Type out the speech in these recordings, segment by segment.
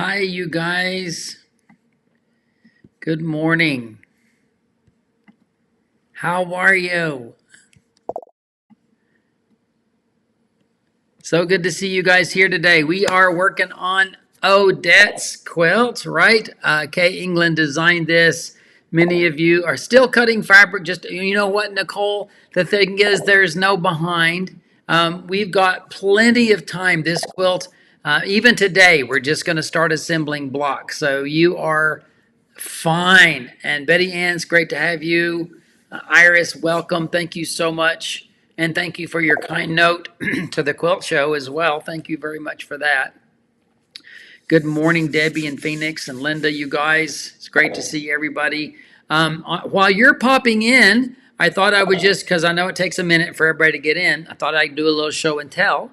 Hi, you guys. Good morning. How are you? So good to see you guys here today. We are working on Odette's quilt, right? Kaye England designed this. Many of you are still cutting fabric. Just, you know what, Nicole? The thing is, there's no behind. We've got plenty of time. This quilt, even today, we're just going to start assembling blocks. So you are fine. And Betty Ann, it's great to have you. Iris, welcome. Thank you so much. And thank you for your kind note to the quilt show as well. Thank you very much for that. Good morning, Debbie and Phoenix and Linda, you guys. It's great to see everybody. While you're popping in, I thought I would just, because I know it takes a minute for everybody to get in, I thought I'd do a little show and tell.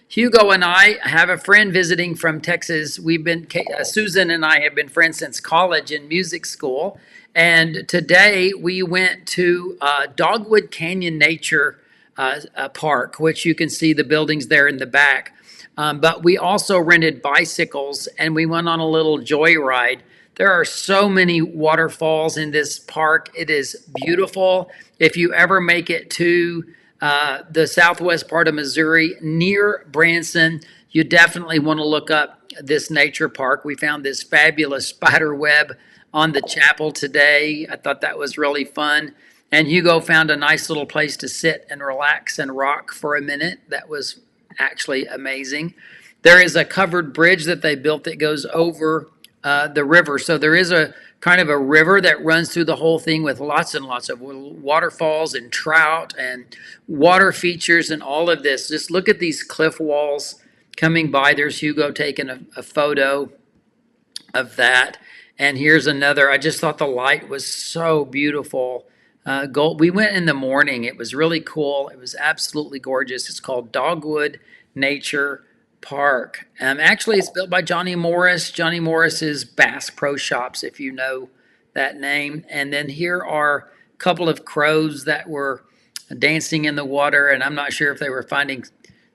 Hugo and I have a friend visiting from Texas. Susan and I have been friends since college in music school. And today we went to Dogwood Canyon Nature Park, which you can see the buildings there in the back. But we also rented bicycles and we went on a little joyride. There are so many waterfalls in this park. It is beautiful. If you ever make it to the southwest part of Missouri near Branson, you definitely want to look up this nature park. We found this fabulous spider web on the chapel today. I thought that was really fun. And Hugo found a nice little place to sit and relax and rock for a minute. That was actually amazing. There is a covered bridge that they built that goes over the river. So there is a kind of a river that runs through the whole thing with lots and lots of waterfalls and trout and water features and all of this. Just look at these cliff walls coming by. There's Hugo taking a photo of that. And here's another. I just thought the light was so beautiful. Gold. We went in the morning. It was really cool. It was absolutely gorgeous. It's called Dogwood Nature Park. Actually, it's built by Johnny Morris. Johnny Morris's Bass Pro Shops, if you know that name. And then here are a couple of crows that were dancing in the water, and I'm not sure if they were finding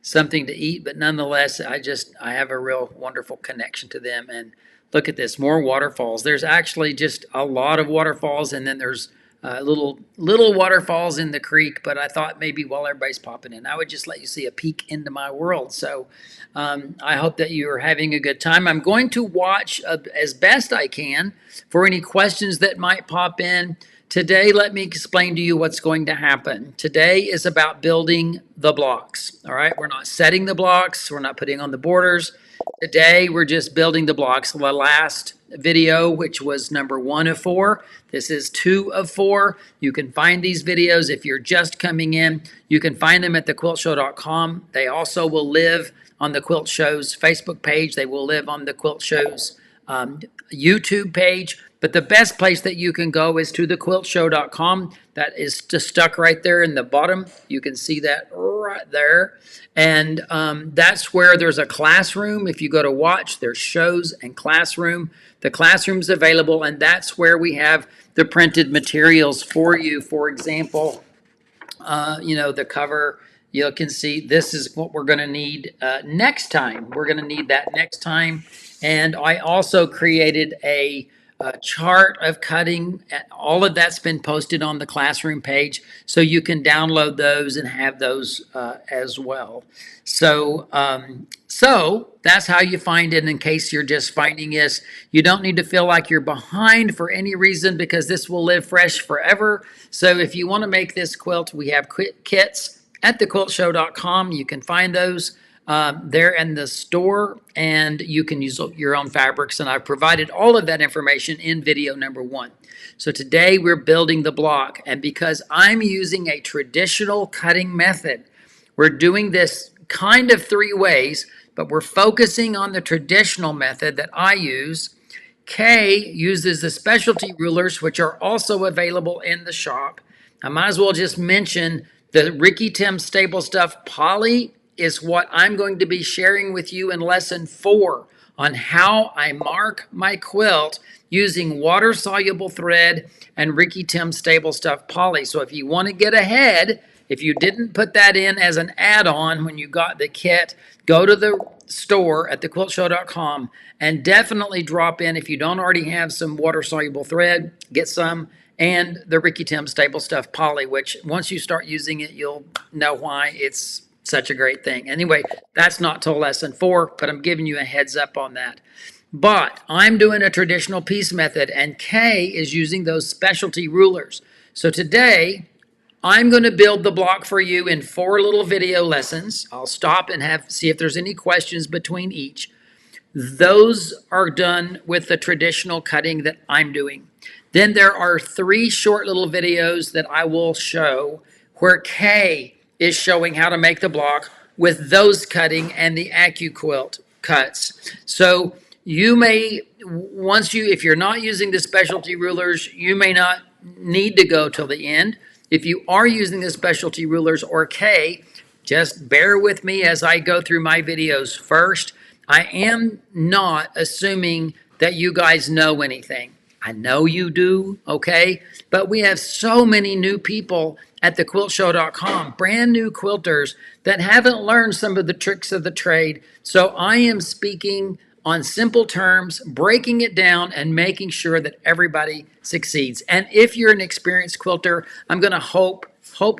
something to eat, but nonetheless, I have a real wonderful connection to them. And look at this, more waterfalls. There's actually just a lot of waterfalls, and then there's little waterfalls in the creek, but I thought maybe while everybody's popping in, I would just let you see a peek into my world. So I hope that you are having a good time. I'm going to watch as best I can for any questions that might pop in. Today, let me explain to you what's going to happen. Today is about building the blocks, all right? We're not setting the blocks. We're not putting on the borders. Today, we're just building the blocks. The last video, which was number 1 of 4. This is 2 of 4. You can find these videos if you're just coming in. You can find them at thequiltshow.com. They also will live on the Quilt Show's Facebook page. They will live on the Quilt Show's YouTube page. But the best place that you can go is to thequiltshow.com. That is just stuck right there in the bottom. You can see that right there. And that's where there's a classroom. If you go to watch, there's shows and classroom. The classroom's available, and that's where we have the printed materials for you. For example, the cover, you can see this is what we're going to need next time. We're going to need that next time. And I also created a chart of cutting. All of that's been posted on the classroom page, so you can download those and have those as well. So that's how you find it. In case you're just finding this, you don't need to feel like you're behind for any reason, because this will live fresh forever. So if you want to make this quilt, we have kits at thequiltshow.com. You can find those there in the store, and you can use your own fabrics, and I've provided all of that information in video number 1. So today we're building the block, and because I'm using a traditional cutting method, we're doing this kind of 3 ways, but we're focusing on the traditional method that I use. Kay uses the specialty rulers, which are also available in the shop. I might as well just mention the Ricky Tim Staple Stuff Poly is what I'm going to be sharing with you in lesson 4 on how I mark my quilt using water-soluble thread and Ricky Tim Staple Stuff Poly. So if you want to get ahead, If you didn't put that in as an add-on when you got the kit, go to the store at thequiltshow.com and definitely drop in, if you don't already have some water-soluble thread, get some, and the Ricky Tim Staple Stuff Poly, which once you start using it, you'll know why it's such a great thing. Anyway, that's not till lesson 4, but I'm giving you a heads up on that. But I'm doing a traditional piece method, and Kaye is using those specialty rulers. So today, I'm going to build the block for you in 4 little video lessons. I'll stop and see if there's any questions between each. Those are done with the traditional cutting that I'm doing. Then there are 3 short little videos that I will show where Kaye is showing how to make the block with those cutting and the AccuQuilt cuts. So you may, if you're not using the specialty rulers, you may not need to go till the end. If you are using the specialty rulers or Kaye, just bear with me as I go through my videos first. I am not assuming that you guys know anything. I know you do, okay? But we have so many new people at thequiltshow.com, brand new quilters that haven't learned some of the tricks of the trade. So I am speaking on simple terms, breaking it down and making sure that everybody succeeds. And if you're an experienced quilter, I'm going to hope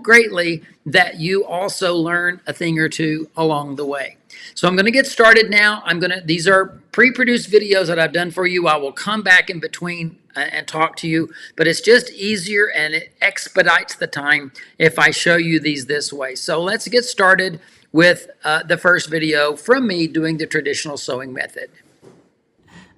greatly that you also learn a thing or two along the way. So I'm going to get started now. These are pre-produced videos that I've done for you. I will come back in between and talk to you, but it's just easier and it expedites the time if I show you these this way. So let's get started with the first video from me doing the traditional sewing method.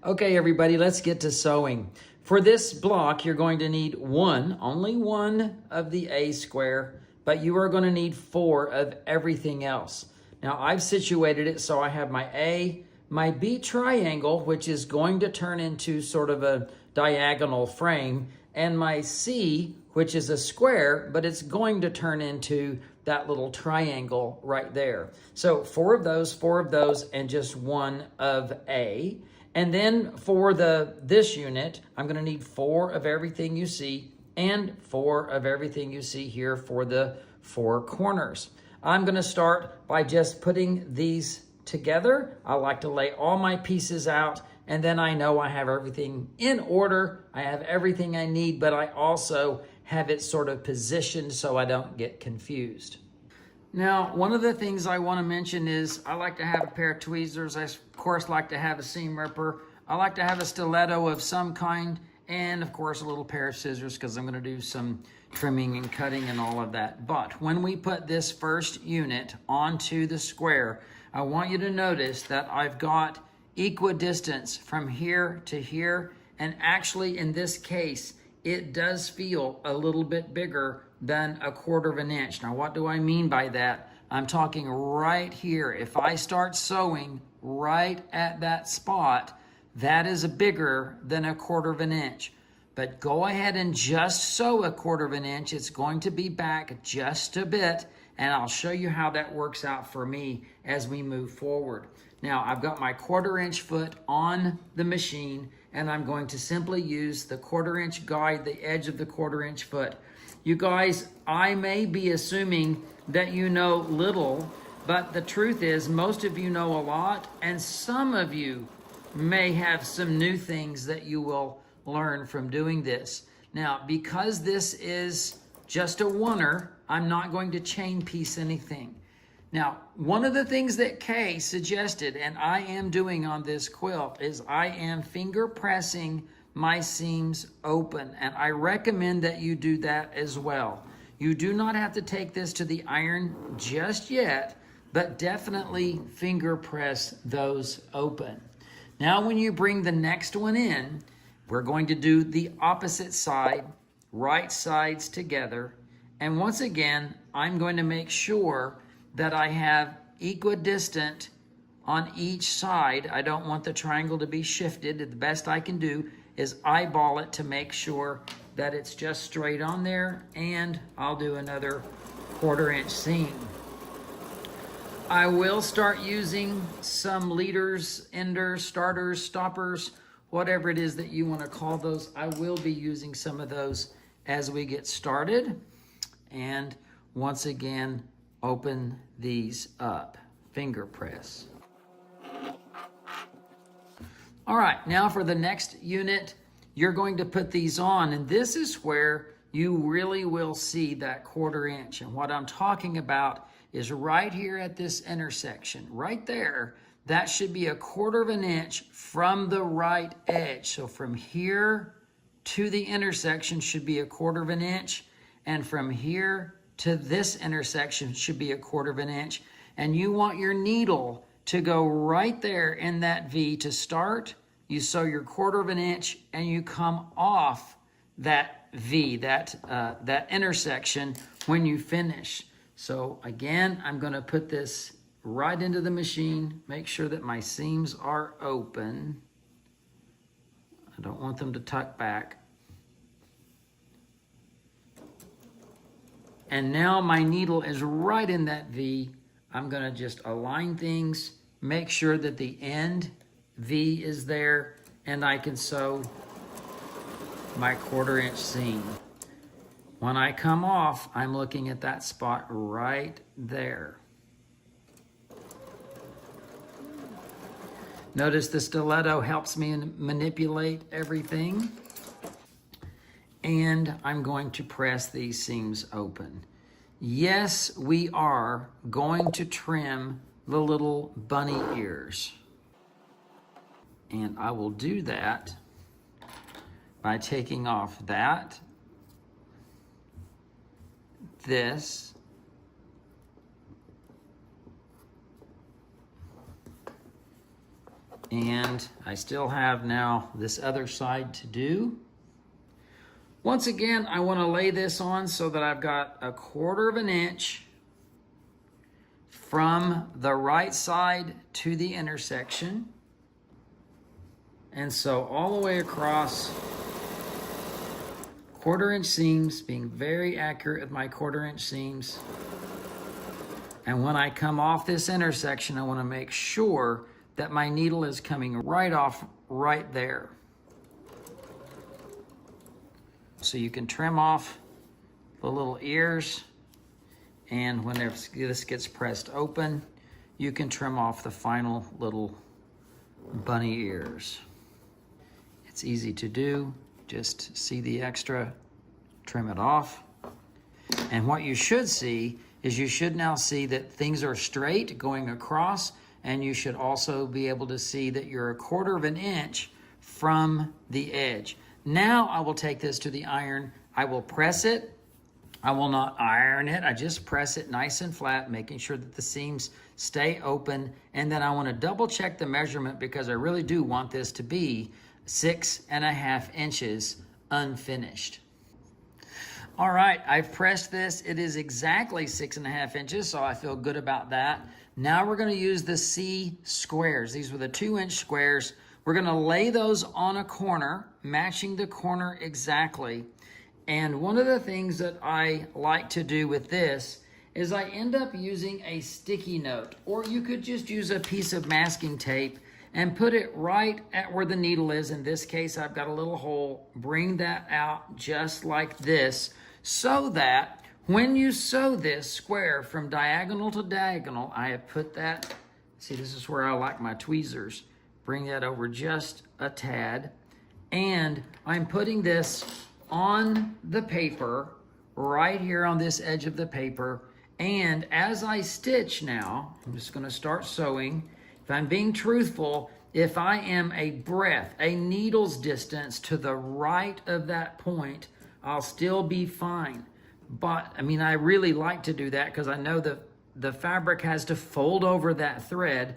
Okay, everybody, let's get to sewing. For this block, you're going to need only one of the A square, but you are going to need 4 of everything else. Now, I've situated it so I have my A, my B triangle, which is going to turn into sort of a diagonal frame, and my C, which is a square, but it's going to turn into that little triangle right there. So 4 of those, and just 1 of A. And then for this unit, I'm going to need 4 of everything you see and 4 of everything you see here for the 4 corners. I'm going to start by just putting these together. I like to lay all my pieces out, and then I know I have everything in order. I have everything I need, but I also have it sort of positioned so I don't get confused. Now, one of the things I want to mention is I like to have a pair of tweezers. I, of course, like to have a seam ripper. I like to have a stiletto of some kind, and, of course, a little pair of scissors because I'm going to do some trimming and cutting and all of that. But when we put this first unit onto the square, I want you to notice that I've got equidistance from here to here, and actually, in this case, it does feel a little bit bigger than 1/4 of an inch. Now, what do I mean by that? I'm talking right here. If I start sewing right at that spot, that is bigger than 1/4 of an inch. But go ahead and just sew 1/4 of an inch. It's going to be back just a bit, and I'll show you how that works out for me as we move forward. Now, I've got my 1/4 inch foot on the machine, and I'm going to simply use the 1/4 inch guide, the edge of the 1/4 inch foot. You guys, I may be assuming that you know little, but the truth is most of you know a lot, and some of you may have some new things that you will learn from doing this. Now, because this is just a oneer, I'm not going to chain piece anything. Now, one of the things that Kaye suggested, and I am doing on this quilt, is I am finger pressing my seams open, and I recommend that you do that as well. You do not have to take this to the iron just yet, but definitely finger press those open. Now, when you bring the next one in, we're going to do the opposite side, right sides together. And once again, I'm going to make sure that I have equidistant on each side. I don't want the triangle to be shifted. The best I can do is eyeball it to make sure that it's just straight on there, and I'll do another 1/4 inch seam. I will start using some leaders, enders, starters, stoppers, whatever it is that you want to call those. I will be using some of those as we get started. And once again, open these up. Finger press. All right, now for the next unit, you're going to put these on, and this is where you really will see that 1/4 inch. And what I'm talking about is right here at this intersection, right there, that should be 1/4 inch from the right edge. So from here to the intersection should be 1/4 inch, and from here to this intersection should be 1/4 inch. And you want your needle to go right there in that V to start. You sew your 1/4 inch and you come off that V, that intersection when you finish. So again, I'm going to put this right into the machine. Make sure that my seams are open. I don't want them to tuck back. And now my needle is right in that V. I'm going to just align things, make sure that the end V is there, and I can sew my 1/4 inch seam. When I come off, I'm looking at that spot right there. Notice the stiletto helps me manipulate everything. And I'm going to press these seams open. Yes, we are going to trim the little bunny ears. And I will do that by taking off that, this, and I still have now this other side to do. Once again, I want to lay this on so that I've got 1/4 inch from the right side to the intersection. And so all the way across, 1/4 inch seams, being very accurate with my 1/4 inch seams. And when I come off this intersection, I want to make sure that my needle is coming right off right there. So you can trim off the little ears, and whenever this gets pressed open, you can trim off the final little bunny ears. It's easy to do. Just see the extra, trim it off. And what you should see is you should now see that things are straight going across, and you should also be able to see that you're 1/4 inch from the edge. Now I will take this to the iron. I will press it. I will not iron it. I just press it nice and flat, making sure that the seams stay open. And then I want to double check the measurement because I really do want this to be 6.5 inches unfinished. All right, I've pressed this. It is exactly 6.5 inches, so I feel good about that. Now we're going to use the C squares. These were the 2-inch squares. We're going to lay those on a corner, matching the corner exactly. And one of the things that I like to do with this is I end up using a sticky note, or you could just use a piece of masking tape and put it right at where the needle is. In this case, I've got a little hole. Bring that out just like this, so that when you sew this square from diagonal to diagonal, I have put that, see, this is where I like my tweezers. Bring that over just a tad. And I'm putting this on the paper, right here on this edge of the paper. And as I stitch now, I'm just gonna start sewing. If I'm being truthful, if I am a breadth, a needle's distance to the right of that point, I'll still be fine. But I mean, I really like to do that because I know the fabric has to fold over that thread.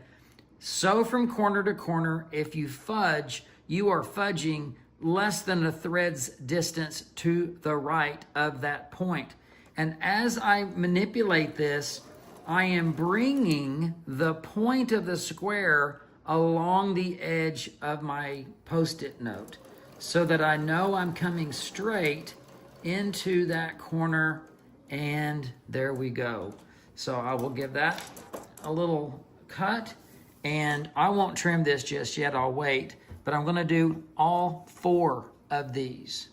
Sew from corner to corner. If you fudge, you are fudging less than a thread's distance to the right of that point. And as I manipulate this, I am bringing the point of the square along the edge of my Post-it note so that I know I'm coming straight into that corner, and there we go. So I will give that a little cut, and I won't trim this just yet, I'll wait, but I'm gonna do all 4 of these.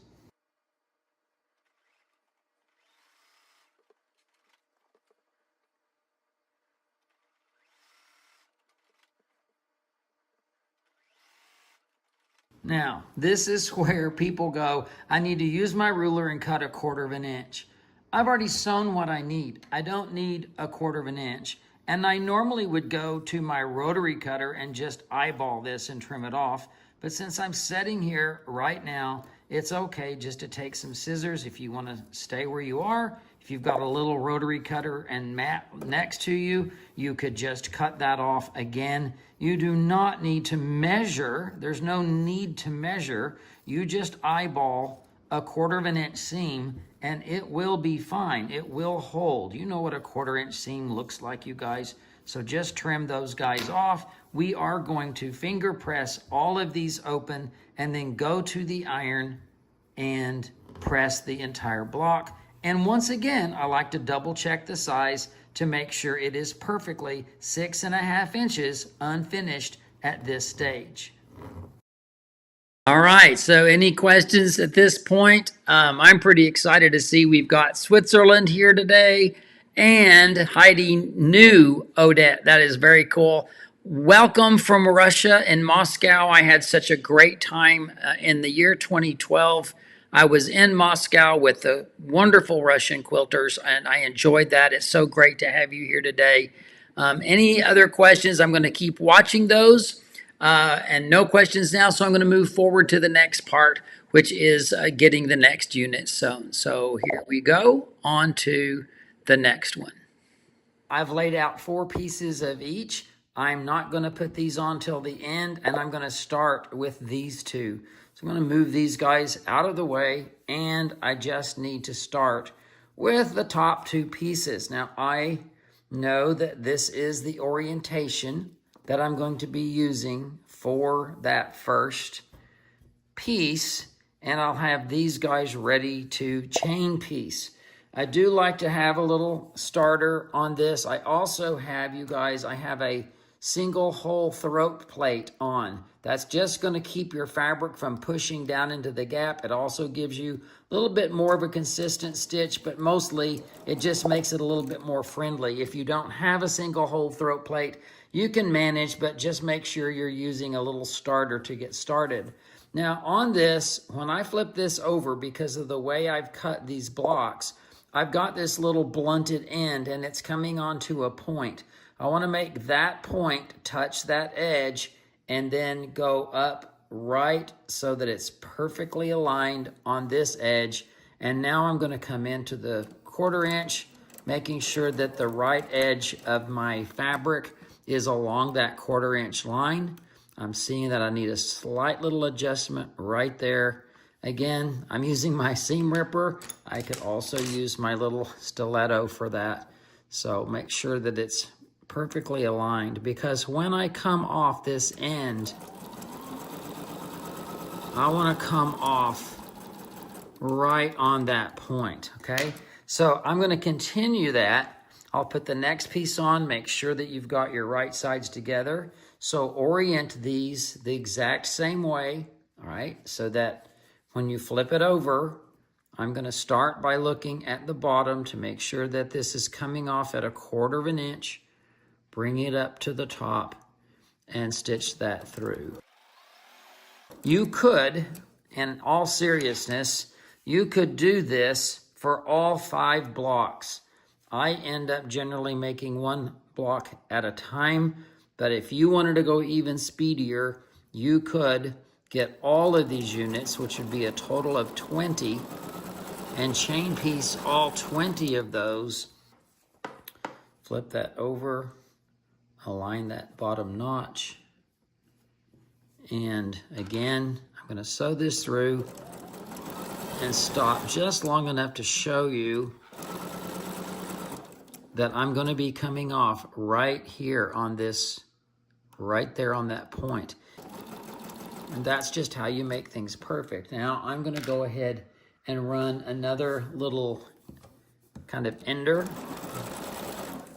Now, this is where people go, I need to use my ruler and cut 1/4 of an inch. I've already sewn what I need. I don't need 1/4 of an inch. And I normally would go to my rotary cutter and just eyeball this and trim it off. But since I'm sitting here right now, it's okay just to take some scissors if you want to stay where you are. If you've got a little rotary cutter and mat next to you, you could just cut that off again. You do not need to measure. There's no need to measure. You just eyeball 1/4 of an inch seam and it will be fine. It will hold. You know what a 1/4 inch seam looks like, you guys. So just trim those guys off. We are going to finger press all of these open and then go to the iron and press the entire block. And once again, I like to double check the size to make sure it is perfectly 6.5 inches unfinished at this stage. All right, so any questions at this point? I'm pretty excited to see we've got Switzerland here today and Heidi knew Odette. That is very cool. Welcome from Russia in Moscow. I had such a great time in the year 2012. I was in Moscow with the wonderful Russian quilters, and I enjoyed that. It's so great to have you here today. Any other questions? I'm going to keep watching those. And no questions now, so I'm going to move forward to the next part, which is getting the next unit sewn. So here we go, on to the next one. I've laid out 4 pieces of each. I'm not going to put these on till the end, and I'm going to start with these 2. So I'm going to move these guys out of the way, and I just need to start with the top 2 pieces. Now, I know that this is the orientation that I'm going to be using for that first piece, and I'll have these guys ready to chain piece. I do like to have a little starter on this. I also have, you guys, I have a single hole throat plate on. That's just going to keep your fabric from pushing down into the gap. It also gives you a little bit more of a consistent stitch, but mostly it just makes it a little bit more friendly. If you don't have a single hole throat plate, you can manage, but just make sure you're using a little starter to get started. Now on this, when I flip this over, because of the way I've cut these blocks, I've got this little blunted end and it's coming onto a point. I want to make that point touch that edge and then go up right so that it's perfectly aligned on this edge. And now I'm going to come into the 1/4 inch, making sure that the right edge of my fabric is along that 1/4 inch line. I'm seeing that I need a slight little adjustment right there. Again, I'm using my seam ripper. I could also use my little stiletto for that. So make sure that it's perfectly aligned, because when I come off this end, I want to come off right on that point, okay? So I'm going to continue that. I'll put the next piece on, make sure that you've got your right sides together. So orient these the exact same way, all right? So that when you flip it over, I'm going to start by looking at the bottom to make sure that this is coming off at 1/4 of an inch. Bring it up to the top and stitch that through. You could, in all seriousness, you could do this for all 5 blocks. I end up generally making 1 block at a time, but if you wanted to go even speedier, you could get all of these units, which would be a total of 20, and chain piece all 20 of those. Flip that over, align that bottom notch, and again, I'm going to sew this through and stop just long enough to show you that I'm going to be coming off right here on this, right there on that point. And that's just how you make things perfect. Now I'm going to go ahead and run another little kind of ender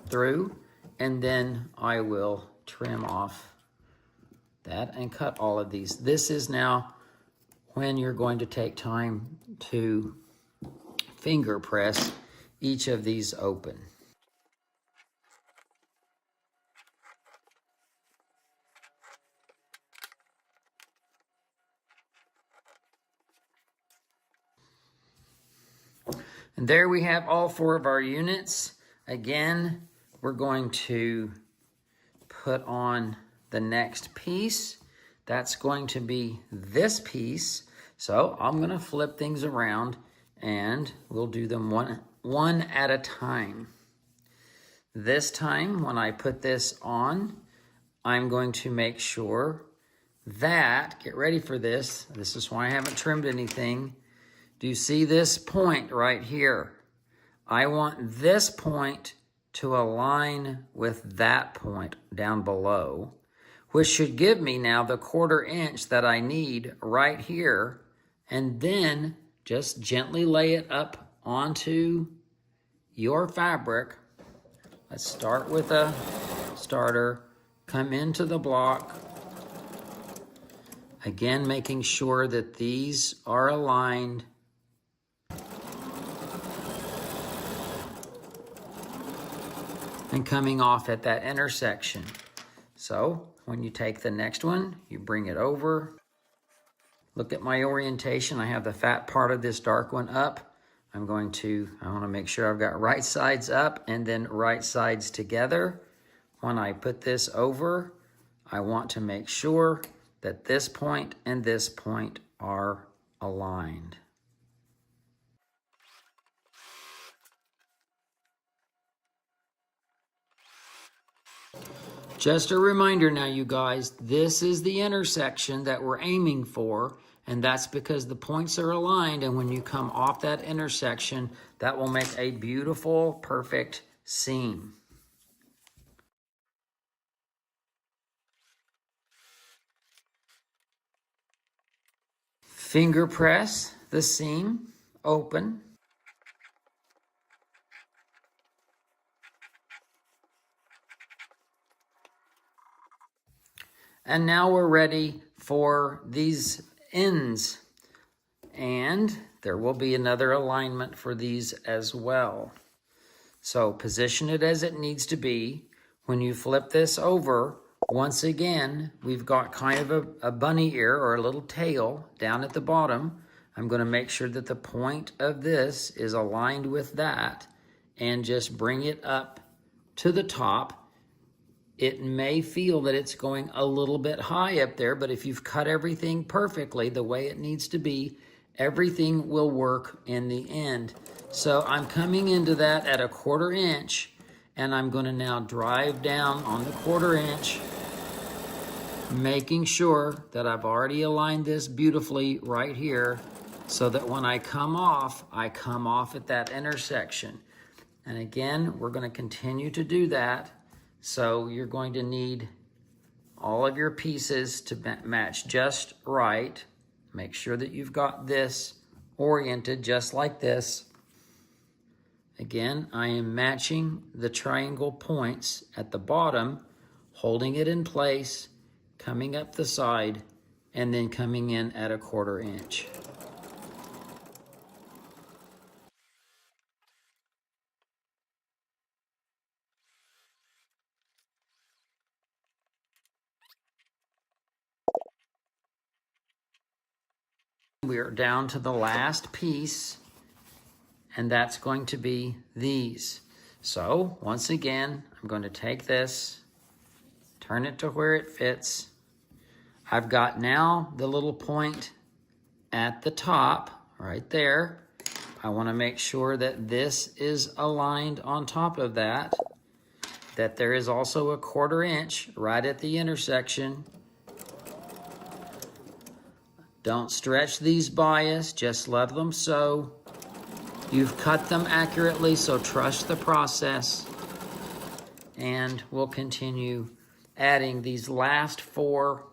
through, and then I will trim off that and cut all of these. This is now when you're going to take time to finger press each of these open. And there we have all 4 of our units. Again, we're going to put on the next piece. That's going to be this piece. So I'm going to flip things around and we'll do them one at a time. This time, when I put this on, I'm going to make sure that, get ready for this. This is why I haven't trimmed anything. Do you see this point right here? I want this point to align with that point down below, which should give me now the 1/4 inch that I need right here. And then just gently lay it up onto your fabric. Let's start with a starter, come into the block. Again, making sure that these are aligned. And coming off at that intersection. So when you take the next one, you bring it over. Look at my orientation. I have the fat part of this dark one up. I want to make sure I've got right sides up and then right sides together. When I put this over, I want to make sure that this point and this point are aligned. Just a reminder now, you guys, this is the intersection that we're aiming for, and that's because the points are aligned, and when you come off that intersection, that will make a beautiful, perfect seam. Finger press the seam open. And now we're ready for these ends. And there will be another alignment for these as well. So position it as it needs to be. When you flip this over, once again, we've got kind of a bunny ear or a little tail down at the bottom. I'm going to make sure that the point of this is aligned with that and just bring it up to the top. It may feel that it's going a little bit high up there, but if you've cut everything perfectly the way it needs to be, everything will work in the end. So I'm coming into that at a 1/4 inch, and I'm going to now drive down on the 1/4 inch, making sure that I've already aligned this beautifully right here so that when I come off at that intersection. And again, we're going to continue to do that. So you're going to need all of your pieces to match just right. Make sure that you've got this oriented just like this. Again, I am matching the triangle points at the bottom, holding it in place, coming up the side, and then coming in at a 1/4 inch. We are down to the last piece, and that's going to be these. So once again, I'm going to take this, turn it to where it fits. I've got now the little point at the top right there. I want to make sure that this is aligned on top of that, that there is also a 1/4 inch right at the intersection. Don't stretch these bias, just let them sew. You've cut them accurately, so trust the process. And we'll continue adding these last 4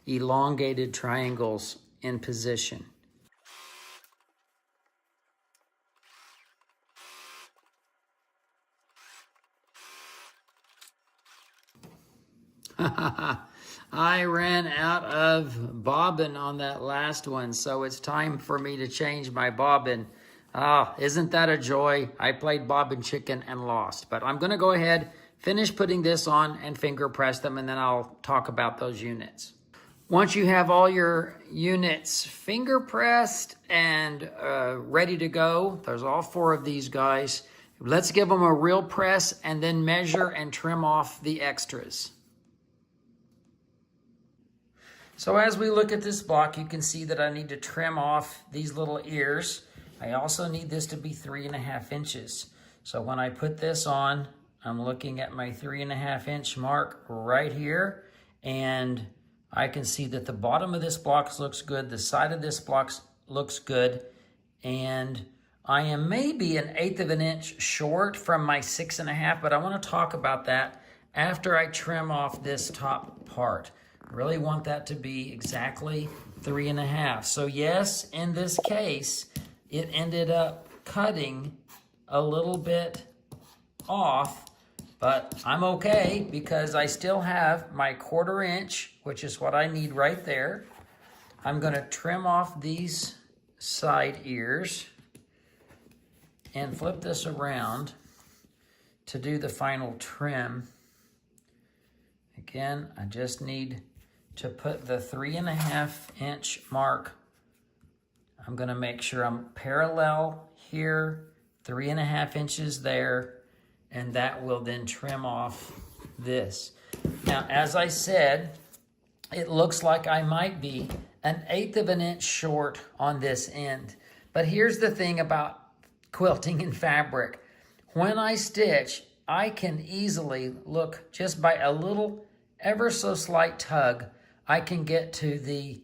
elongated triangles in position. I ran out of bobbin on that last one, so it's time for me to change my bobbin. Isn't that a joy? I played bobbin chicken and lost, but I'm going to go ahead, finish putting this on and finger press them, and then I'll talk about those units. Once you have all your units finger pressed and ready to go, there's all 4 of these guys. Let's give them a real press and then measure and trim off the extras. So as we look at this block, you can see that I need to trim off these little ears. I also need this to be 3.5 inches. So when I put this on, I'm looking at my 3.5 inch mark right here, and I can see that the bottom of this block looks good, the side of this block looks good, and I am maybe 1/8 of an inch short from my 6.5, but I want to talk about that after I trim off this top part. I really want that to be exactly 3.5. So yes, in this case, it ended up cutting a little bit off, but I'm okay because I still have my 1/4 inch, which is what I need right there. I'm going to trim off these side ears and flip this around to do the final trim. Again, I just need to put the 3.5 inch mark. I'm going to make sure I'm parallel here, 3.5 inches there, and that will then trim off this. Now, as I said, it looks like I might be 1/8 of an inch short on this end. But here's the thing about quilting in fabric. When I stitch, I can easily look just by a little, ever so slight tug, I can get to the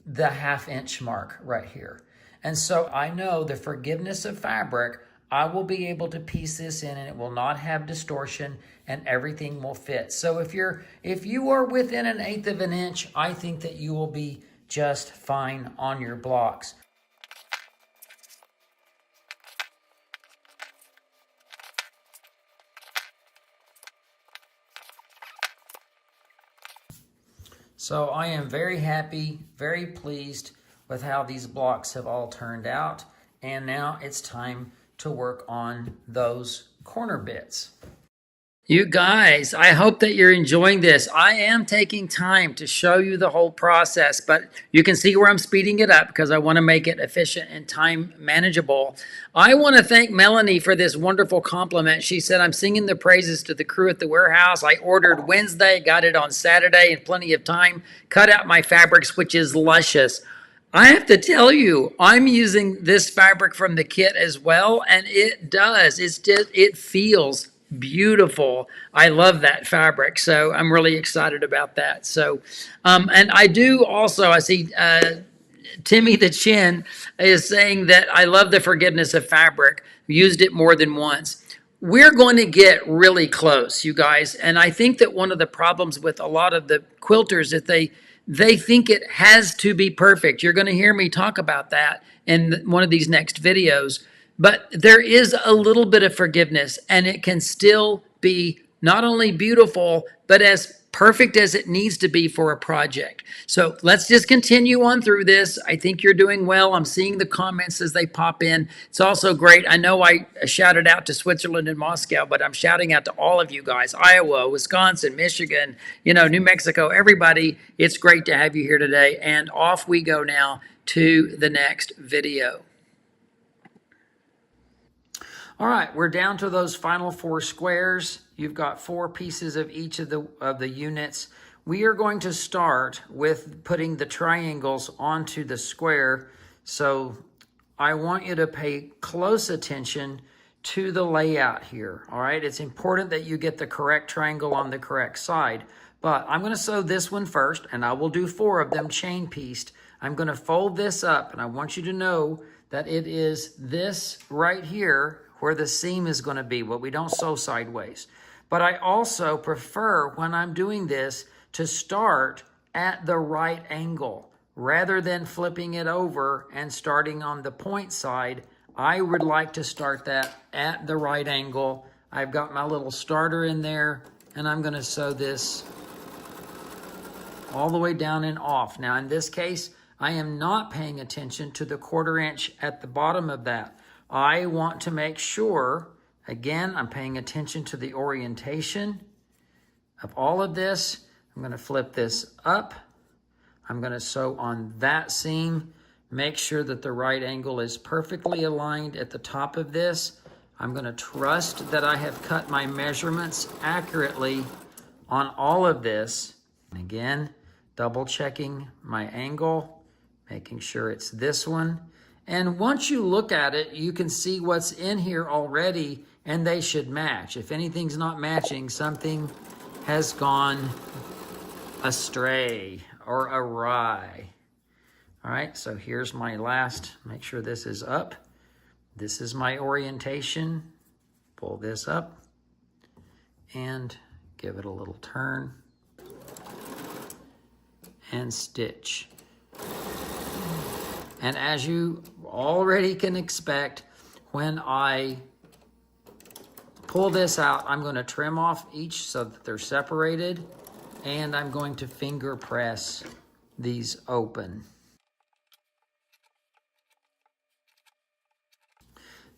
1/2 inch mark right here. And so I know the forgiveness of fabric, I will be able to piece this in and it will not have distortion and everything will fit. So if you are within 1/8 of an inch, I think that you will be just fine on your blocks. So I am very happy, very pleased with how these blocks have all turned out. And now it's time to work on those corner bits. You guys, I hope that you're enjoying this. I am taking time to show you the whole process, but you can see where I'm speeding it up because I want to make it efficient and time manageable. I want to thank Melanie for this wonderful compliment. She said, I'm singing the praises to the crew at the warehouse. I ordered Wednesday, got it on Saturday in plenty of time, cut out my fabrics, which is luscious. I have to tell you, I'm using this fabric from the kit as well, and it does. It feels beautiful. I love that fabric, so I'm really excited about that. So, and I do also, I see Timmy the Chin is saying that I love the forgiveness of fabric. Used it more than once. We're going to get really close, you guys, and I think that one of the problems with a lot of the quilters that they think it has to be perfect. You're going to hear me talk about that in one of these next videos. But there is a little bit of forgiveness, and it can still be not only beautiful, but as perfect as it needs to be for a project. So let's just continue on through this. I think you're doing well. I'm seeing the comments as they pop in. It's also great. I know I shouted out to Switzerland and Moscow, but I'm shouting out to all of you guys, Iowa, Wisconsin, Michigan, New Mexico, everybody. It's great to have you here today. And off we go now to the next video. All right, we're down to those final 4 squares. You've got 4 pieces of each of the units. We are going to start with putting the triangles onto the square. So I want you to pay close attention to the layout here. All right, it's important that you get the correct triangle on the correct side. But I'm going to sew this one first, and I will do 4 of them chain pieced. I'm going to fold this up, and I want you to know that it is this right here where the seam is going to be, but we don't sew sideways. But I also prefer when I'm doing this to start at the right angle. Rather than flipping it over and starting on the point side, I would like to start that at the right angle. I've got my little starter in there, and I'm going to sew this all the way down and off. Now in this case, I am not paying attention to the 1/4 inch at the bottom of that. I want to make sure, again, I'm paying attention to the orientation of all of this. I'm going to flip this up I'm going to sew on that seam. Make sure that the right angle is perfectly aligned at the top of this. I'm going to trust that I have cut my measurements accurately on all of this. And again, double checking my angle, making sure it's this one. And once you look at it, you can see what's in here already, and they should match. If anything's not matching, something has gone astray or awry. All right, so here's my last. Make sure this is up. This is my orientation. Pull this up and give it a little turn and stitch. And as you already can expect, when I pull this out, I'm going to trim off each so that they're separated, and I'm going to finger press these open.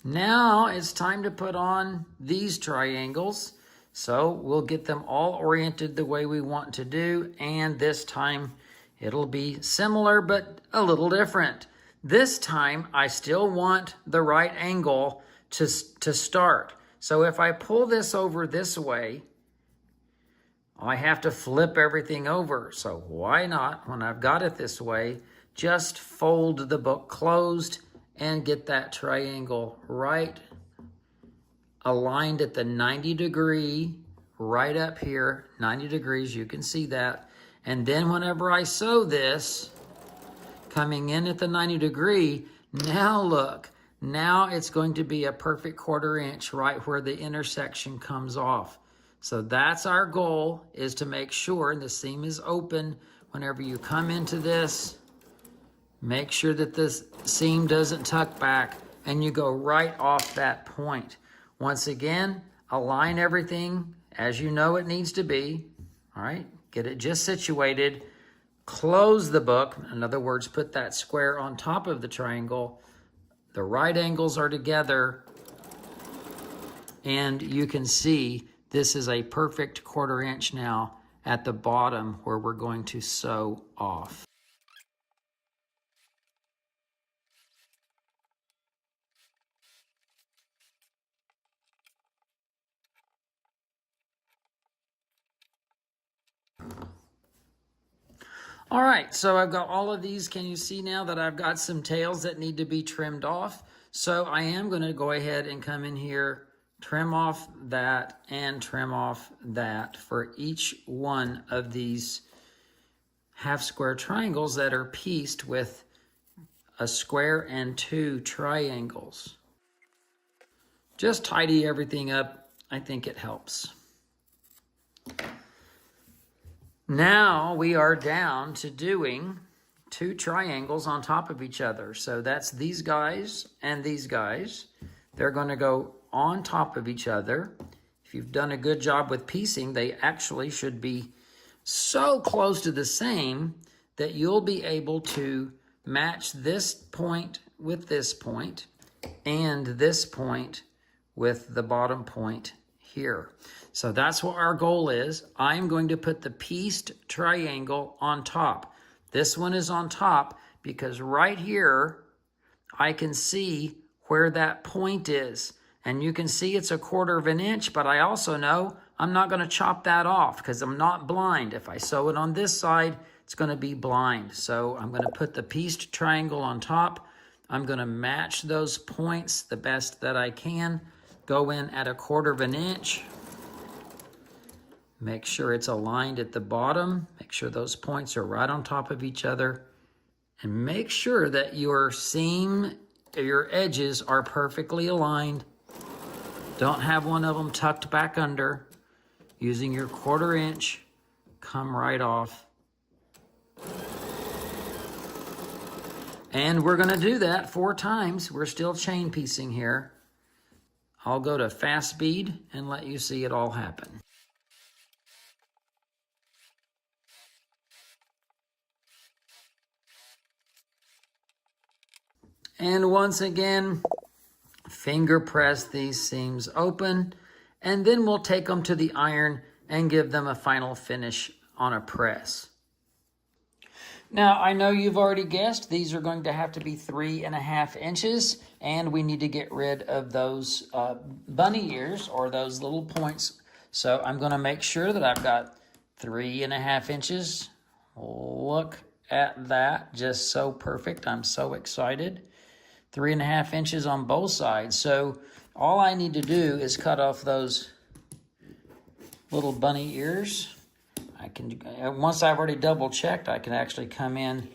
Now it's time to put on these triangles. So we'll get them all oriented the way we want to do, and this time it'll be similar but a little different. This time I still want the right angle to start. So if I pull this over this way, I have to flip everything over. So why not, when I've got it this way, just fold the book closed and get that triangle right aligned at the 90 degree, right up here, 90 degrees, you can see that. And then whenever I sew this, coming in at the 90 degree, now look, now it's going to be a perfect 1/4 inch right where the intersection comes off. So that's our goal, is to make sure the seam is open whenever you come into this. Make sure that this seam doesn't tuck back and you go right off that point. Once again, align everything as you know it needs to be. All right, get it just situated. Close the book. In other words, put that square on top of the triangle. The right angles are together. And you can see this is a perfect 1/4 inch now at the bottom where we're going to sew off. All right, so I've got all of these. Can you see now that I've got some tails that need to be trimmed off? So I am going to go ahead and come in here, trim off that and trim off that for each one of these half square triangles that are pieced with a square and 2 triangles. Just tidy everything up. I think it helps. Now we are down to doing 2 triangles on top of each other. So that's these guys and these guys. They're going to go on top of each other. If you've done a good job with piecing, they actually should be so close to the same that you'll be able to match this point with this point and this point with the bottom point here. So that's what our goal is. I'm going to put the pieced triangle on top. This one is on top because right here I can see where that point is. And you can see it's a 1/4 inch, but I also know I'm not going to chop that off because I'm not blind. If I sew it on this side, it's going to be blind. So I'm going to put the pieced triangle on top. I'm going to match those points the best that I can. Go in at a 1/4 inch. Make sure it's aligned at the bottom. Make sure those points are right on top of each other. And make sure that your seam, your edges are perfectly aligned. Don't have one of them tucked back under. Using your 1/4 inch, come right off. And we're going to do that 4 times. We're still chain piecing here. I'll go to fast speed and let you see it all happen. And once again, finger press these seams open, and then we'll take them to the iron and give them a final finish on a press. Now, I know you've already guessed these are going to have to be 3.5 inches, and we need to get rid of those bunny ears or those little points. So I'm going to make sure that I've got 3.5 inches. Look at that, just so perfect. I'm so excited. 3.5 inches on both sides. So all I need to do is cut off those little bunny ears. I can, once I've already double checked, I can actually come in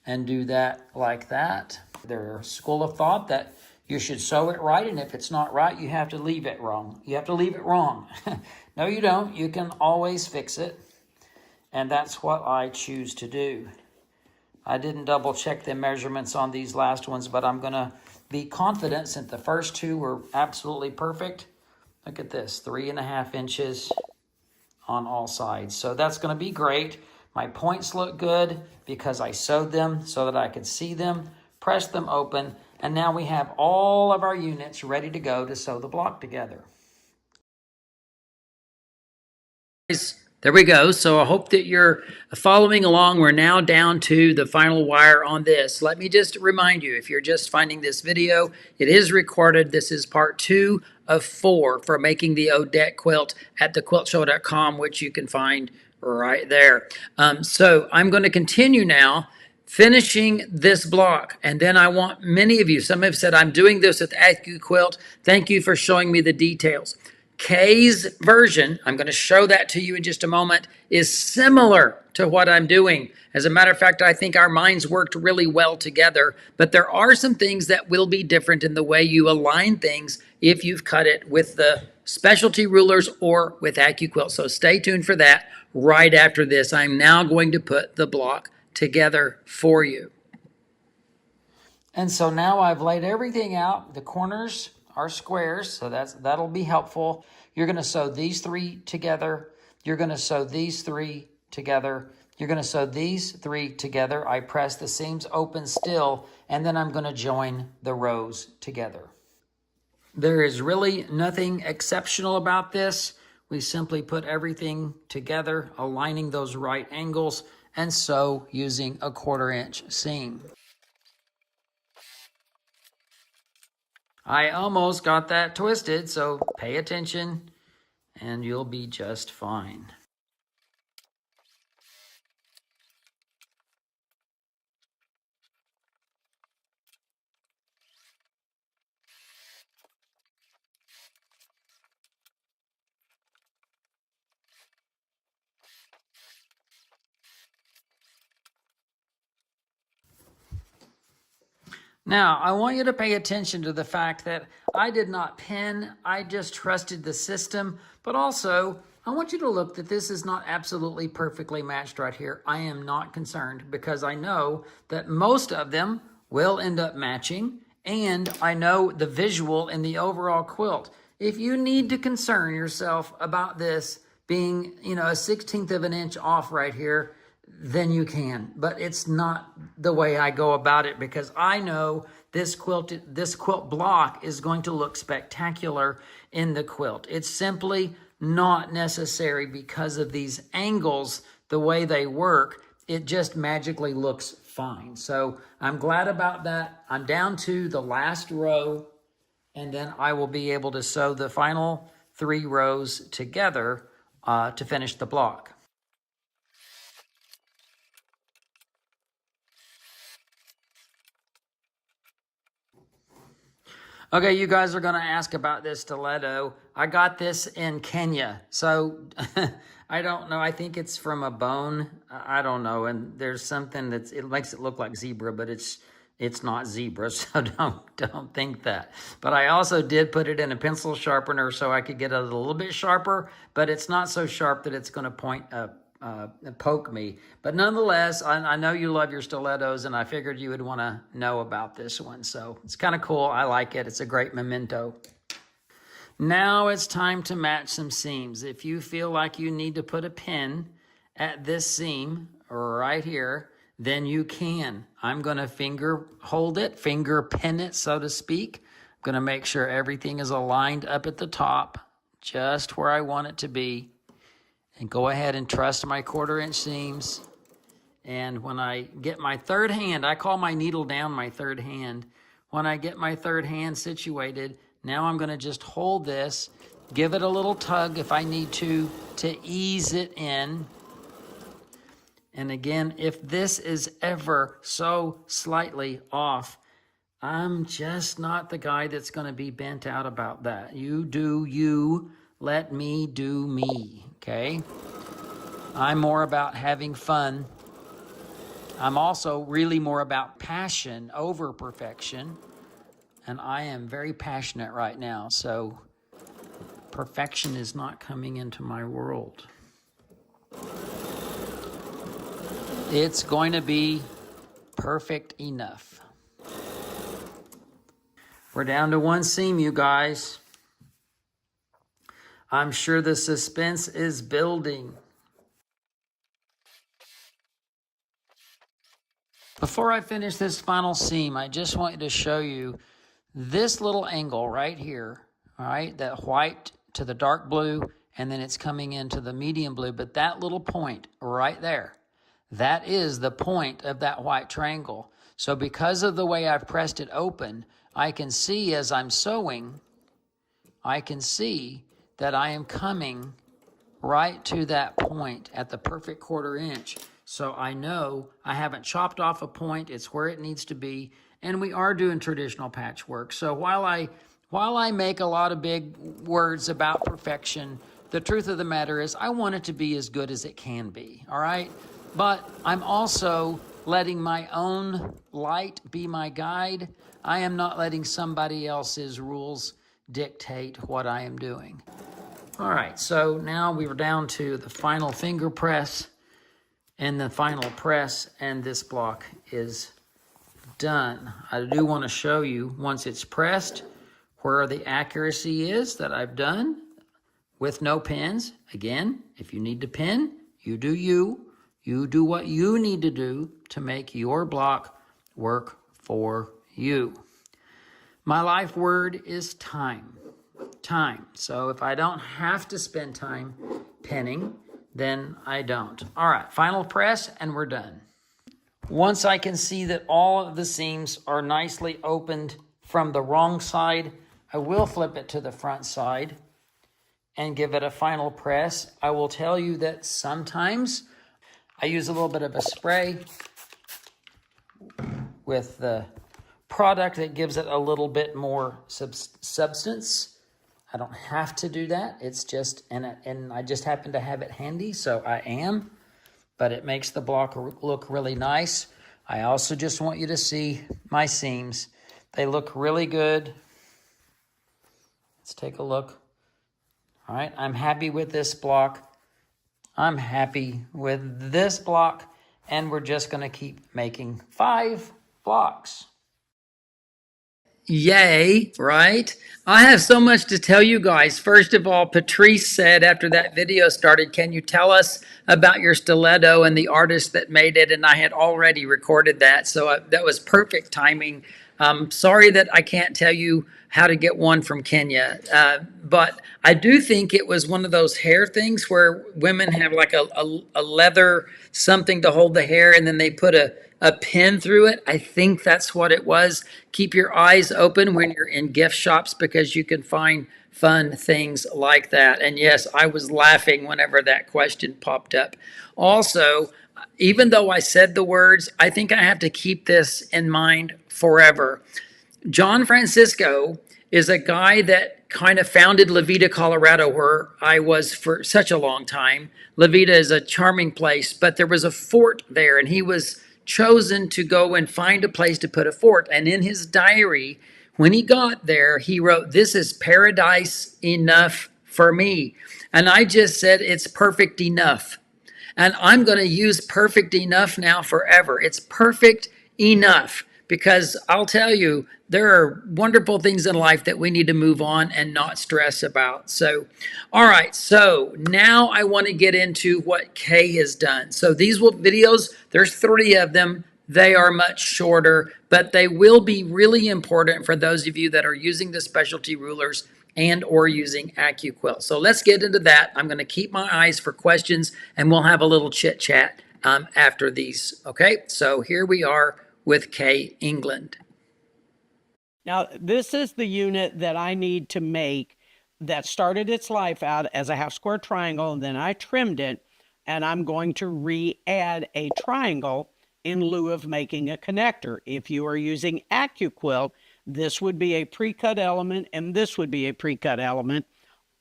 and do that like that. There's a school of thought that you should sew it right, and if it's not right, you have to leave it wrong. You have to leave it wrong. No, you don't. You can always fix it, and that's what I choose to do. I didn't double check the measurements on these last ones, but I'm going to be confident since the first two were absolutely perfect. Look at this, 3.5 inches on all sides. So that's going to be great. My points look good because I sewed them so that I could see them, press them open, and now we have all of our units ready to go to sew the block together. There we go. So I hope that you're following along. We're now down to the final wire on this. Let me just remind you, if you're just finding this video, it is recorded. This is part 2 of 4 for making the Odette quilt at thequiltshow.com, which you can find right there. So I'm going to continue now finishing this block, and then I want many of you, some have said, I'm doing this with AccuQuilt. Thank you for showing me the details. Kaye's version, I'm going to show that to you in just a moment, is similar to what I'm doing. As a matter of fact, I think our minds worked really well together, but there are some things that will be different in the way you align things if you've cut it with the specialty rulers or with AccuQuilt. So stay tuned for that right after this. I'm now going to put the block together for you. And so now I've laid everything out. The corners are squares, so that'll be helpful. You're going to sew these 3 together. You're going to sew these 3 together. You're going to sew these 3 together. I press the seams open still, and then I'm going to join the rows together. There is really nothing exceptional about this. We simply put everything together, aligning those right angles, and sew using a 1/4 inch seam. I almost got that twisted, so pay attention and you'll be just fine. Now, I want you to pay attention to the fact that I did not pin, I just trusted the system, but also I want you to look that this is not absolutely perfectly matched right here. I am not concerned because I know that most of them will end up matching, and I know the visual in the overall quilt. If you need to concern yourself about this being, a 1/16 of an inch off right here, then you can. But it's not the way I go about it because I know this quilt block is going to look spectacular in the quilt. It's simply not necessary because of these angles, the way they work. It just magically looks fine. So I'm glad about that. I'm down to the last row, and then I will be able to sew the final 3 rows together to finish the block. Okay, you guys are going to ask about this stiletto. I got this in Kenya, so I don't know. I think it's from a bone. I don't know, and there's something it makes it look like zebra, but it's not zebra, so don't think that. But I also did put it in a pencil sharpener so I could get it a little bit sharper, but it's not so sharp that it's going to poke me. But nonetheless, I know you love your stilettos, and I figured you would want to know about this one. So it's kind of cool. I like it. It's a great memento. Now it's time to match some seams. If you feel like you need to put a pin at this seam right here, then you can. I'm going to finger pin it, so to speak. I'm going to make sure everything is aligned up at the top, just where I want it to be. And go ahead and trust my 1/4 inch seams And when I get my third hand, I call my needle down my third hand. When I get my third hand situated, now I'm going to just hold this, give it a little tug if I need to ease it in. And again, if this is ever so slightly off, I'm just not the guy that's going to be bent out about that. You do you, let me do me, okay? I'm more about having fun. I'm also really more about passion over perfection. And I am very passionate right now, so perfection is not coming into my world. It's going to be perfect enough. We're down to one seam, you guys. I'm sure the suspense is building. Before I finish this final seam, I just want to show you this little angle right here, all right, that white to the dark blue, and then it's coming into the medium blue, but that little point right there, that is the point of that white triangle. So because of the way I've pressed it open, I can see as I'm sewing, I can see that I am coming right to that point at the perfect 1/4 inch. So I know I haven't chopped off a point, it's where it needs to be, and we are doing traditional patchwork. So while I make a lot of big words about perfection, the truth of the matter is I want it to be as good as it can be, all right? But I'm also letting my own light be my guide. I am not letting somebody else's rules dictate what I am doing. All right, so now we were down to the final finger press and the final press, and this block is done. I do want to show you, once it's pressed, where the accuracy is that I've done with no pins. Again, if you need to pin, you do you. You do what you need to do to make your block work for you. My life word is time. Time. So if I don't have to spend time pinning, then I don't. All right, final press and we're done. Once I can see that all of the seams are nicely opened from the wrong side, I will flip it to the front side and give it a final press. I will tell you that sometimes I use a little bit of a spray with the product that gives it a little bit more substance. I don't have to do that. It's just, and I just happen to have it handy, so I am. But it makes the block look really nice. I also just want you to see my seams. They look really good. Let's take a look. All right, I'm happy with this block. I'm happy with this block, and we're just going to keep making 5 blocks. Yay, right? I have so much to tell you guys. First of all, Patrice said after that video started, can you tell us about your stiletto and the artist that made it? And I had already recorded that, so that was perfect timing. Sorry that I can't tell you how to get one from Kenya, but I do think it was one of those hair things where women have like a leather something to hold the hair, and then they put a pin through it. I think that's what it was. Keep your eyes open when you're in gift shops because you can find fun things like that. And yes, I was laughing whenever that question popped up. Also, even though I said the words, I think I have to keep this in mind forever. John Francisco is a guy that kind of founded Levita, Colorado, where I was for such a long time. Levita is a charming place, but there was a fort there, and he was chosen to go and find a place to put a fort. And in his diary, when he got there, he wrote, "This is paradise enough for me." And I just said, it's perfect enough. And I'm going to use perfect enough now forever. It's perfect enough, because I'll tell you, there are wonderful things in life that we need to move on and not stress about. So, all right, so now I want to get into what Kaye has done. So these videos, there's 3 of them. They are much shorter, but they will be really important for those of you that are using the specialty rulers and or using AccuQuilt. So let's get into that. I'm going to keep my eyes for questions, and we'll have a little chit chat after these. Okay, so here we are with Kaye England. Now, this is the unit that I need to make that started its life out as a half square triangle, and then I trimmed it, and I'm going to re-add a triangle in lieu of making a connector. If you are using AccuQuilt, this would be a pre-cut element, and this would be a pre-cut element.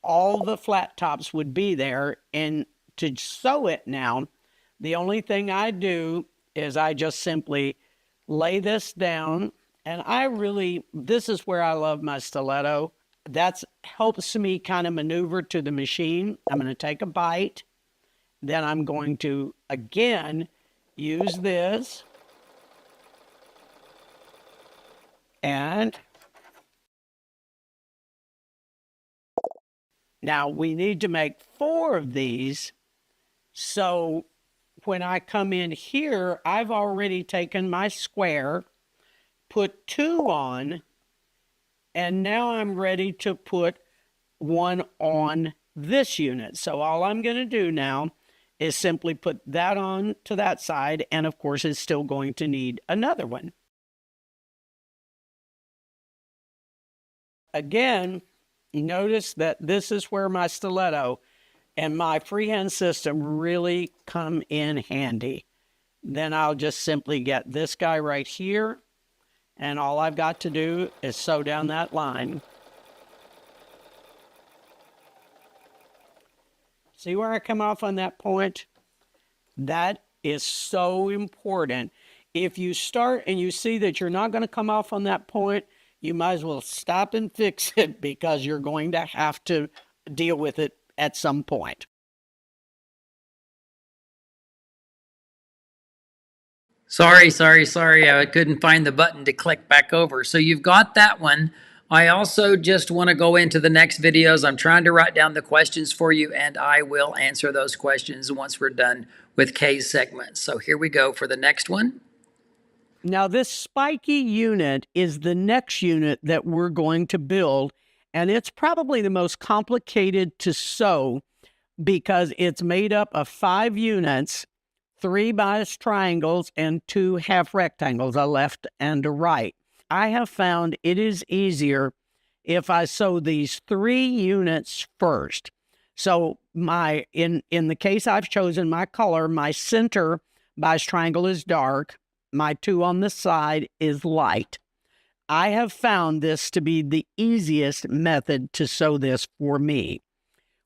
All the flat tops would be there, and to sew it now, the only thing I do is I just simply lay this down, and this is where I love my stiletto. That helps me kind of maneuver to the machine. I'm going to take a bite. Then I'm going to, again, use this. And now we need to make 4 of these. So when I come in here, I've already taken my square, put 2 on, and now I'm ready to put 1 on this unit. So all I'm going to do now is simply put that on to that side, and of course it's still going to need another one. Again, notice that this is where my stiletto and my freehand system really come in handy. Then I'll just simply get this guy right here, and all I've got to do is sew down that line. See where I come off on that point? That is so important. If you start and you see that you're not going to come off on that point, you might as well stop and fix it, because you're going to have to deal with it at some point. Sorry. I couldn't find the button to click back over. So you've got that one. I also just want to go into the next videos. I'm trying to write down the questions for you, and I will answer those questions once we're done with Kaye's segment. So here we go for the next one. Now, this spiky unit is the next unit that we're going to build, and it's probably the most complicated to sew because it's made up of 5 units, 3 bias triangles, and 2 half rectangles, a left and a right. I have found it is easier if I sew these 3 units first. So in the case I've chosen my color, my center bias triangle is dark. My 2 on the side is light. I have found this to be the easiest method to sew this for me.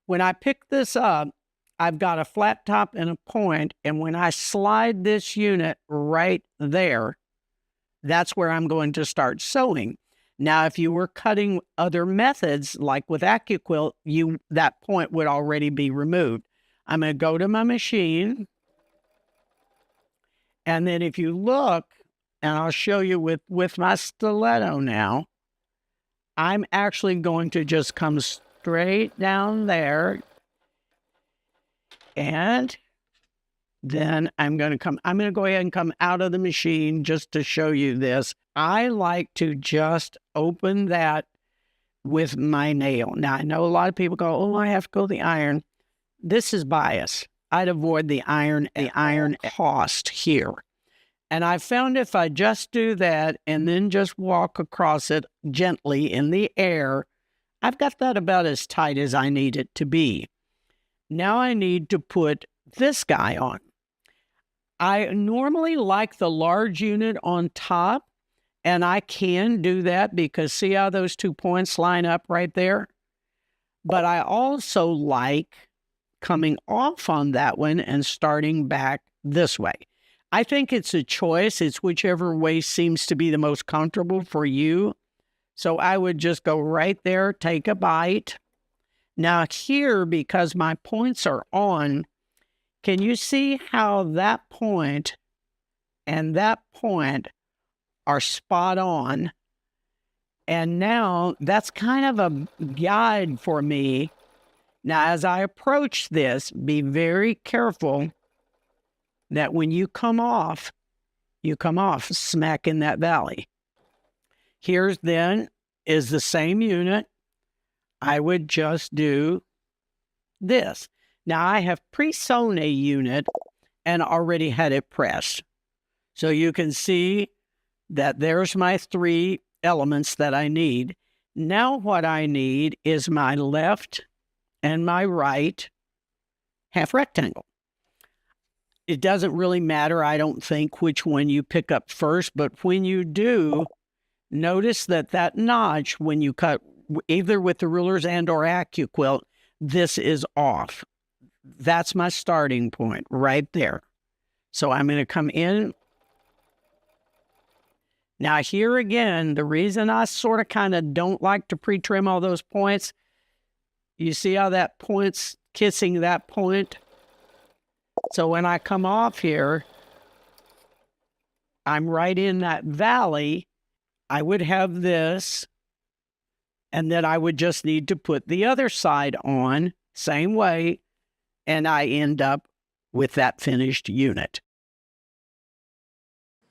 When I pick this up, I've got a flat top and a point, and when I slide this unit right there, that's where I'm going to start sewing. Now, if you were cutting other methods, like with AccuQuilt, that point would already be removed. I'm going to go to my machine. And then if you look, and I'll show you with my stiletto now, I'm actually going to just come straight down there. And then I'm going to go ahead and come out of the machine just to show you this. I like to just open that with my nail. Now, I know a lot of people go, oh, I have to go to the iron. This is bias. I'd avoid the iron cost here. And I found if I just do that and then just walk across it gently in the air, I've got that about as tight as I need it to be. Now I need to put this guy on. I normally like the large unit on top, and I can do that because see how those 2 points line up right there? But I also like coming off on that one and starting back this way. I think it's a choice. It's whichever way seems to be the most comfortable for you. So I would just go right there, take a bite. Now here, because my points are on, can you see how that point and that point are spot on? And now that's kind of a guide for me. Now, as I approach this, be very careful that when you come off smack in that valley. Here's then is the same unit. I would just do this. Now, I have pre-sewn a unit, and already had it pressed. So you can see that there's my 3 elements that I need. Now what I need is my left and my right half rectangle. It doesn't really matter, I don't think, which one you pick up first, but when you do, notice that that notch, when you cut either with the rulers and or AccuQuilt, this is off. That's my starting point right there. So I'm going to come in. Now here again, the reason I sort of kind of don't like to pre-trim all those points, you see how that point's kissing that point? So when I come off here, I'm right in that valley. I would have this, and then I would just need to put the other side on, same way, and I end up with that finished unit.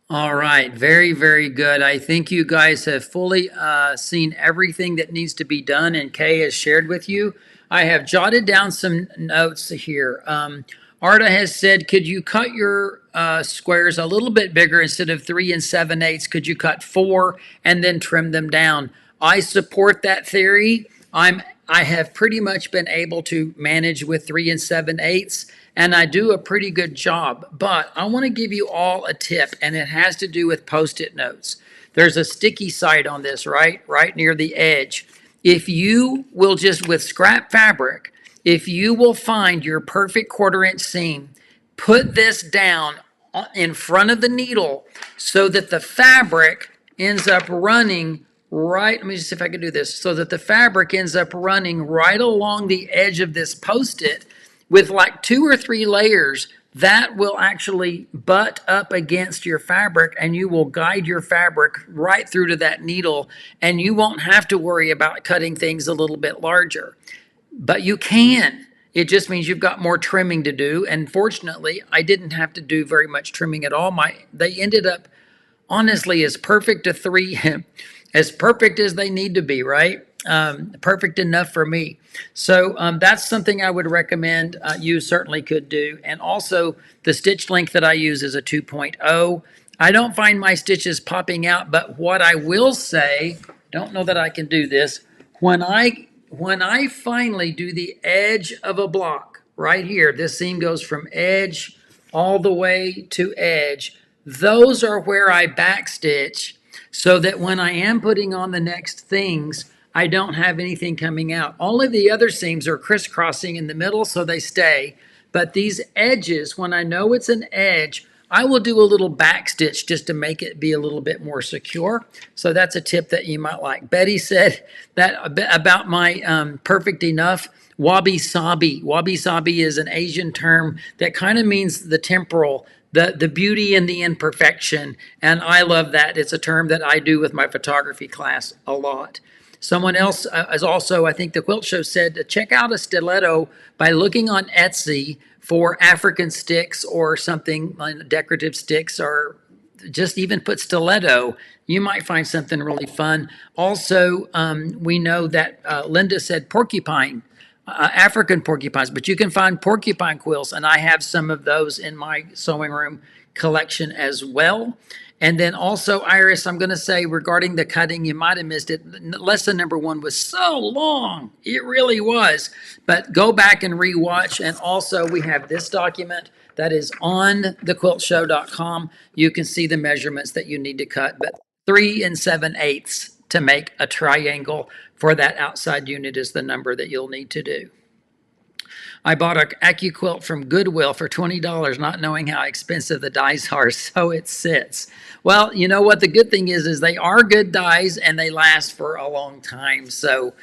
All right, very, very good. I think you guys have fully seen everything that needs to be done and Kaye has shared with you. I have jotted down some notes here. Arda has said, could you cut your squares a little bit bigger instead of 3 7/8? Could you cut 4 and then trim them down? I support that theory. I have pretty much been able to manage with 3 7/8, and I do a pretty good job. But I want to give you all a tip, and it has to do with Post-it notes. There's a sticky side on this, right near the edge. If you will just, with scrap fabric, if you will find your perfect 1/4 inch seam, put this down in front of the needle so that the fabric ends up running right, let me just see if I can do this, so that the fabric ends up running right along the edge of this Post-it with like 2 or 3 layers. That will actually butt up against your fabric and you will guide your fabric right through to that needle, and you won't have to worry about cutting things a little bit larger. But you can. It just means you've got more trimming to do. And fortunately, I didn't have to do very much trimming at all. They ended up honestly as perfect a 3, as perfect as they need to be, right? Perfect enough for me. So that's something I would recommend you certainly could do. And also the stitch length that I use is a 2.0. I don't find my stitches popping out, but what I will say, don't know that I can do this, when I finally do the edge of a block right here, this seam goes from edge all the way to edge. Those are where I backstitch so that when I am putting on the next things, I don't have anything coming out. All of the other seams are crisscrossing in the middle, so they stay. But these edges, when I know it's an edge, I will do a little backstitch just to make it be a little bit more secure. So that's a tip that you might like. Betty said that about my perfect enough. Wabi sabi. Wabi sabi is an Asian term that kind of means the temporal, the beauty and the imperfection. And I love that. It's a term that I do with my photography class a lot. Someone else is also, I think the Quilt Show said, to check out a stiletto by looking on Etsy for African sticks or something, decorative sticks, or just even put stiletto. You might find something really fun. Also, we know that Linda said porcupine, African porcupines, but you can find porcupine quills, and I have some of those in my sewing room collection as well. And then also, Iris, I'm going to say regarding the cutting, you might have missed it. Lesson number 1 was so long. It really was. But go back and rewatch. And also, we have this document that is on thequiltshow.com. You can see the measurements that you need to cut. But 3 7/8 to make a triangle for that outside unit is the number that you'll need to do. I bought an AccuQuilt from Goodwill for $20, not knowing how expensive the dies are, so it sits. Well, you know what? The good thing is they are good dies and they last for a long time. So,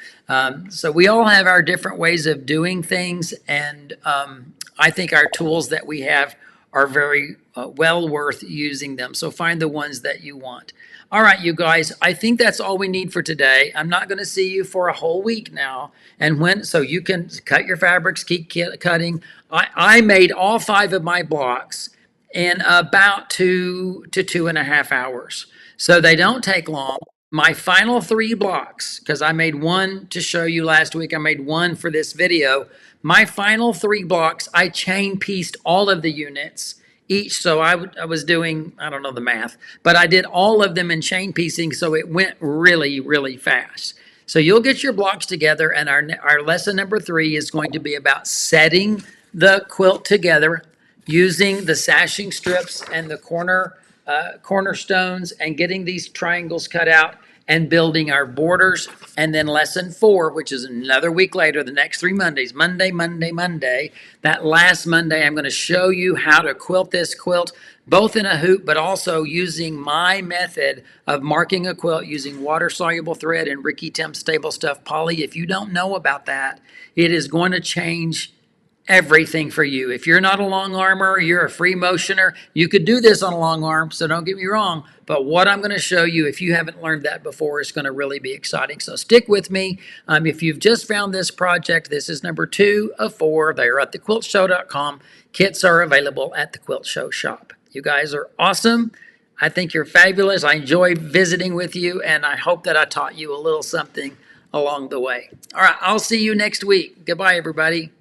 so we all have our different ways of doing things, and I think our tools that we have are very well worth using them. So find the ones that you want. All right, you guys, I think that's all we need for today. I'm not going to see you for a whole week now. And so you can cut your fabrics, keep cutting. I made all 5 of my blocks in about 2 to 2.5 hours. So they don't take long. My final 3 blocks, because I made 1 to show you last week, I made 1 for this video. My final 3 blocks, I chain pieced all of the units each. So I was doing, I don't know the math, but I did all of them in chain piecing. So it went really, really fast. So you'll get your blocks together, and our lesson number 3 is going to be about setting the quilt together using the sashing strips and the cornerstones and getting these triangles cut out and building our borders. And then lesson 4, which is another week later, the next 3 Mondays, Monday, Monday, Monday. That last Monday, I'm going to show you how to quilt this quilt, both in a hoop, but also using my method of marking a quilt using water-soluble thread and Ricky Tim Stable Stuff poly. If you don't know about that, it is going to change everything for you. If you're not a long armer, you're a free motioner, you could do this on a long arm, so don't get me wrong. But what I'm going to show you, if you haven't learned that before, is going to really be exciting. So stick with me. If you've just found this project, this is number 2 of 4. They are at thequiltshow.com. Kits are available at the Quilt Show shop. You guys are awesome. I think you're fabulous. I enjoy visiting with you, and I hope that I taught you a little something along the way. All right, I'll see you next week. Goodbye, everybody.